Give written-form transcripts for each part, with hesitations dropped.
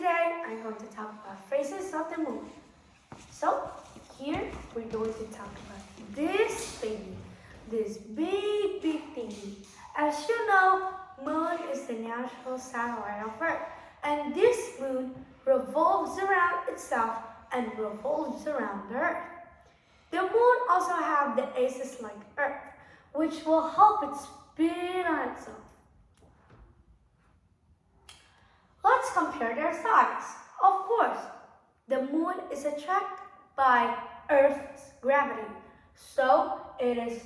today I'm going to talk about phases of the moon. So here we're going to talk about this thingy, this big thingy. As you know, moon is the natural satellite of Earth, and this moon revolves around itself and revolves around the Earth. The moon also has the axis like Earth, which will help it spin on itself. Let's compare their size. Of course, the moon is attracted by Earth's gravity, so it is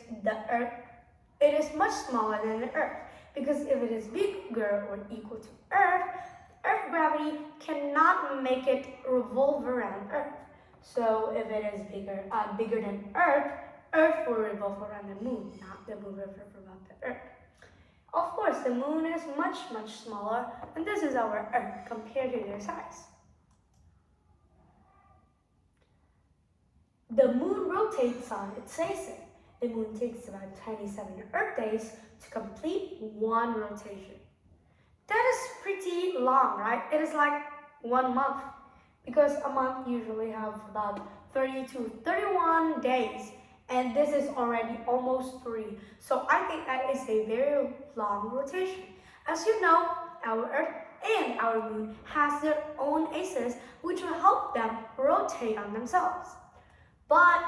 much smaller than the Earth, because if it is bigger or equal to Earth's gravity cannot make it revolve around Earth. So if it is bigger than Earth will revolve around the moon, not the moon revolve around the Earth. Of course, the moon is much smaller, and this is our Earth compared to their size. The moon rotates on its axis. The moon takes about 27 Earth days to complete one rotation. That is pretty long, right? It is like 1 month, because a month usually have about 30 to 31 days, and this is already almost 3. So I think that is a very long rotation. As you know, our Earth and our moon has their own axes, which will help them rotate on themselves. But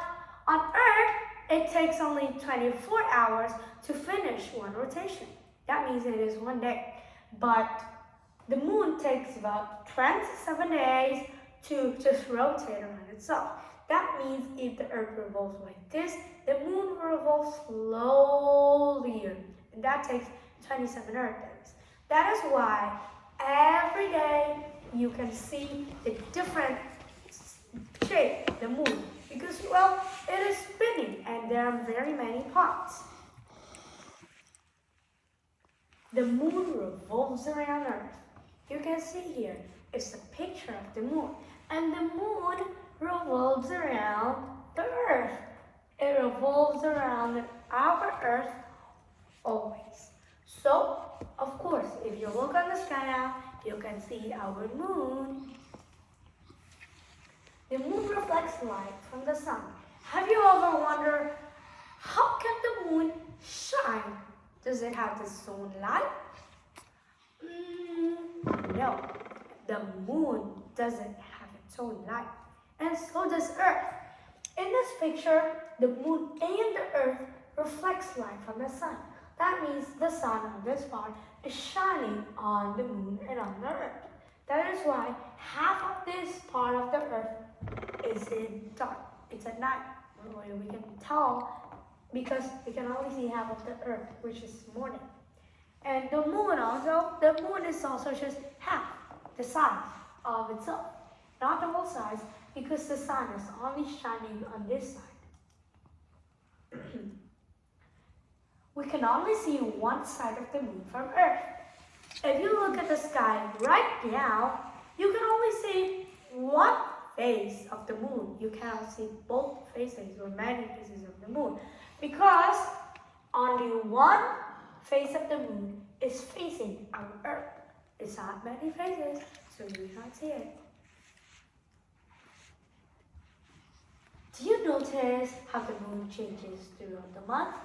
on Earth, it takes only 24 hours to finish one rotation. That means it is 1 day. But the moon takes about 27 days to just rotate around itself. That means if the Earth revolves like this, the moon will revolve slowly, and that takes 27 Earth days. That is why every day you can see the different shape of the moon, because, well, it is spinning and there are very many parts. The moon revolves around Earth. You can see here, it's a picture of the moon, and the moon revolves around the Earth. It revolves around our Earth always. So, of course, if you look on the sky now, you can see our moon. The moon reflects light from the sun. Have you ever wondered, how can the moon shine? Does it have its own light? No, the moon doesn't have its own light, and so does Earth. In this picture, the moon and the Earth reflects light from the sun. That means the sun on this part is shining on the moon and on the Earth. That is why half of this part of the Earth is in dark. It's at night. We can tell because we can only see half of the Earth, which is morning. And the moon is also just half the size of itself, not the whole size, because the sun is only shining on this side. We can only see one side of the moon from Earth. If you look at the sky right now, you can only see one face of the moon. You cannot see both faces or many faces of the moon, because only one face of the moon is facing our Earth. It's not many faces, so you can't see it. Do you notice how the moon changes throughout the month?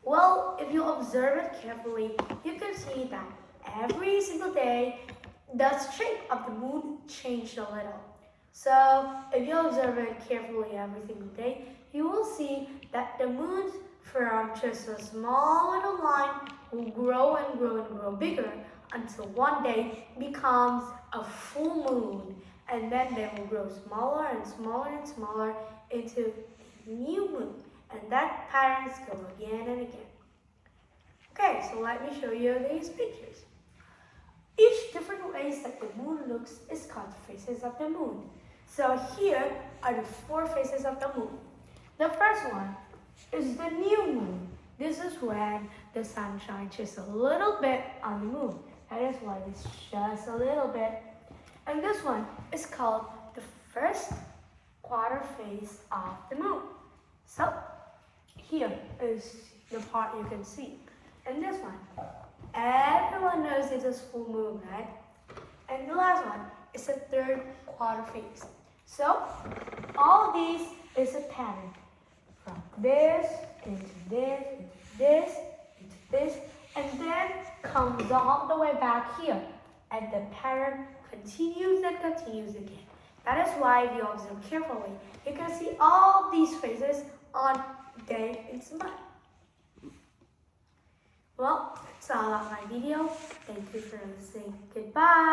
Well, if you observe it carefully, you can see that every single day, the shape of the moon changed a little. So, if you observe it carefully every single day, you will see that the moon from just a small little line will grow and grow bigger until one day becomes a full moon, and then they will grow smaller and smaller into a new moon, and that patterns go again and again. Okay, so let me show you these pictures. Each different ways that the moon looks is called phases of the moon. So here are the 4 phases of the moon. The first one is the new moon. This is when the sun shines just a little bit on the moon. That is why it's just a little bit. And this one is called the first quarter phase of the moon. So here is the part you can see. And this one, everyone knows it is full moon, right? And And the last one is the third quarter phase. So all these is a pattern from this into this, into this, into this, and then comes all the way back here. And the pattern continues and continues again. That is why if you observe carefully, you can see all these phases on day into month. Well, that's all about my video. Thank you for listening. Goodbye.